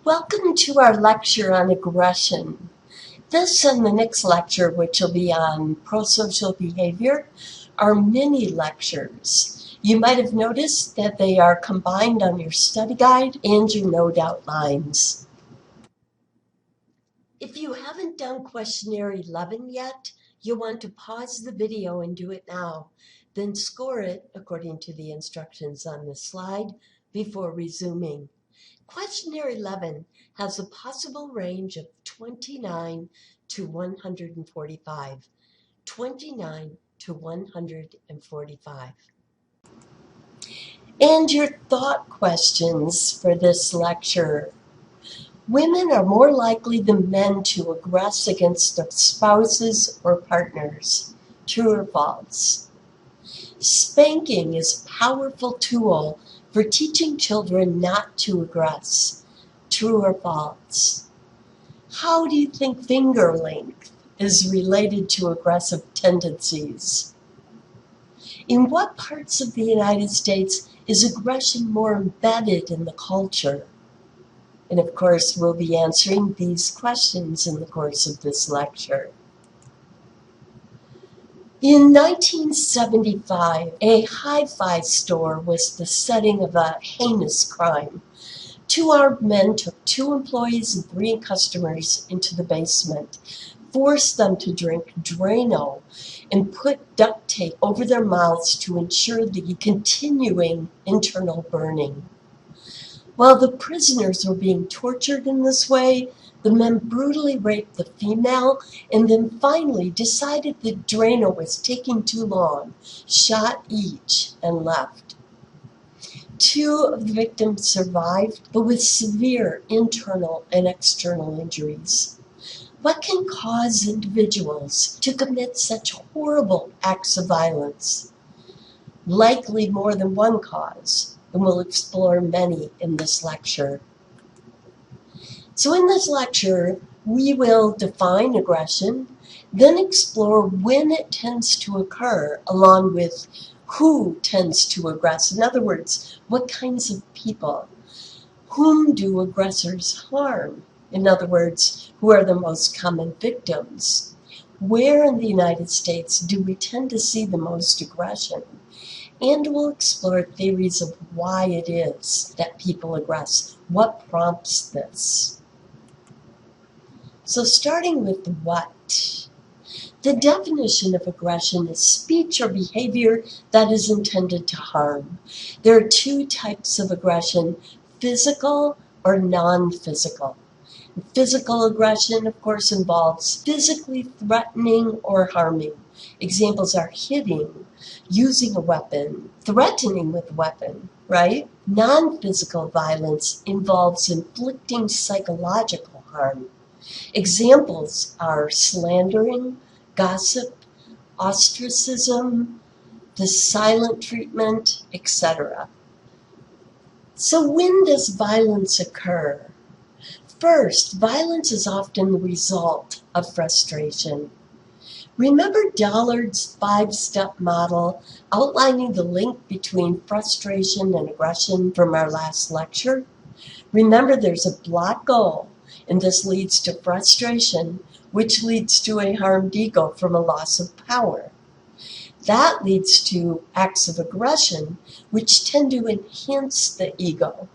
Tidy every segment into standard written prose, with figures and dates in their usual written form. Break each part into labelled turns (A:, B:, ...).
A: Welcome to our lecture on aggression. This and the next lecture, which will be on prosocial behavior, are mini lectures. You might have noticed that they are combined on your study guide and your note outlines. If you haven't done questionnaire 11 yet, you'll want to pause the video and do it now, then score it according to the instructions on the slide before resuming. Questionnaire 11 has a possible range of 29 to 145. 29 to 145. And your thought questions for this lecture. Women are more likely than men to aggress against their spouses or partners. True or false? Spanking is a powerful tool for teaching children not to aggress. True or false? How do you think finger length is related to aggressive tendencies? In what parts of the United States is aggression more embedded in the culture? And of course, we'll be answering these questions in the course of this lecture. In 1975, a hi-fi store was the setting of a heinous crime. Two armed men took 2 employees and 3 customers into the basement, forced them to drink Drano, and put duct tape over their mouths to ensure the continuing internal burning. While the prisoners were being tortured in this way, the men brutally raped the female and then finally decided that Drano was taking too long, shot each, and left. 2 of the victims survived, but with severe internal and external injuries. What can cause individuals to commit such horrible acts of violence? Likely more than one cause, and we'll explore many in this lecture. So in this lecture, we will define aggression, then explore when it tends to occur, along with who tends to aggress. In other words, what kinds of people? Whom do aggressors harm? In other words, who are the most common victims? Where in the United States do we tend to see the most aggression? And we'll explore theories of why it is that people aggress. What prompts this? So starting with what? The definition of aggression is speech or behavior that is intended to harm. There are 2 types of aggression, physical or non-physical. Physical aggression, of course, involves physically threatening or harming. Examples are hitting, using a weapon, threatening with a weapon, right? Non-physical violence involves inflicting psychological harm. Examples are slandering, gossip, ostracism, the silent treatment, etc. So when does violence occur? First, violence is often the result of frustration. Remember Dollard's 5-step model outlining the link between frustration and aggression from our last lecture? Remember, there's a block goal, and this leads to frustration, which leads to a harmed ego from a loss of power. That leads to acts of aggression, which tend to enhance the ego.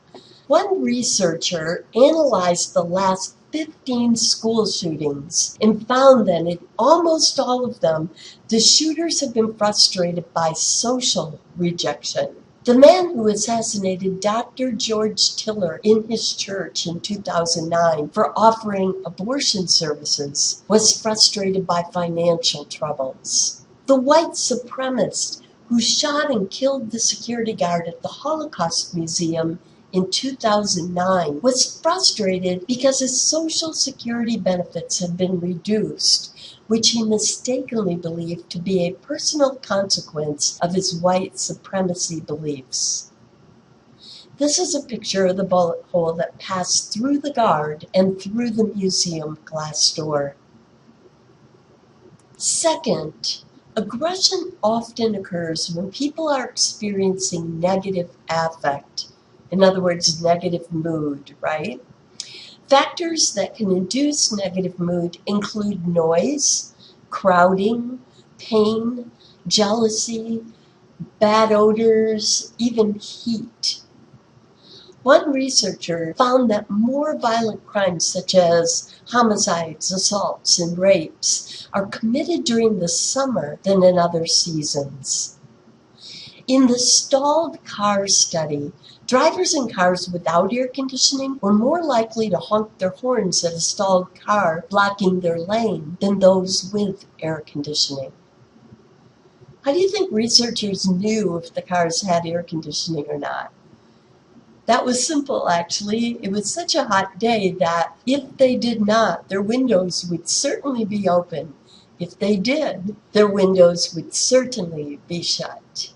A: One researcher analyzed the last 15 school shootings and found that in almost all of them, the shooters have been frustrated by social rejection. The man who assassinated Dr. George Tiller in his church in 2009 for offering abortion services was frustrated by financial troubles. The white supremacist who shot and killed the security guard at the Holocaust Museum in 2009 was frustrated because his Social Security benefits had been reduced, which he mistakenly believed to be a personal consequence of his white supremacy beliefs. This is a picture of the bullet hole that passed through the guard and through the museum glass door. Second, aggression often occurs when people are experiencing negative affect. In other words, negative mood, right? Factors that can induce negative mood include noise, crowding, pain, jealousy, bad odors, even heat. One researcher found that more violent crimes such as homicides, assaults, and rapes are committed during the summer than in other seasons. In the stalled car study, drivers in cars without air conditioning were more likely to honk their horns at a stalled car blocking their lane than those with air conditioning. How do you think researchers knew if the cars had air conditioning or not? That was simple, actually. It was such a hot day that if they did not, their windows would certainly be open. If they did, their windows would certainly be shut.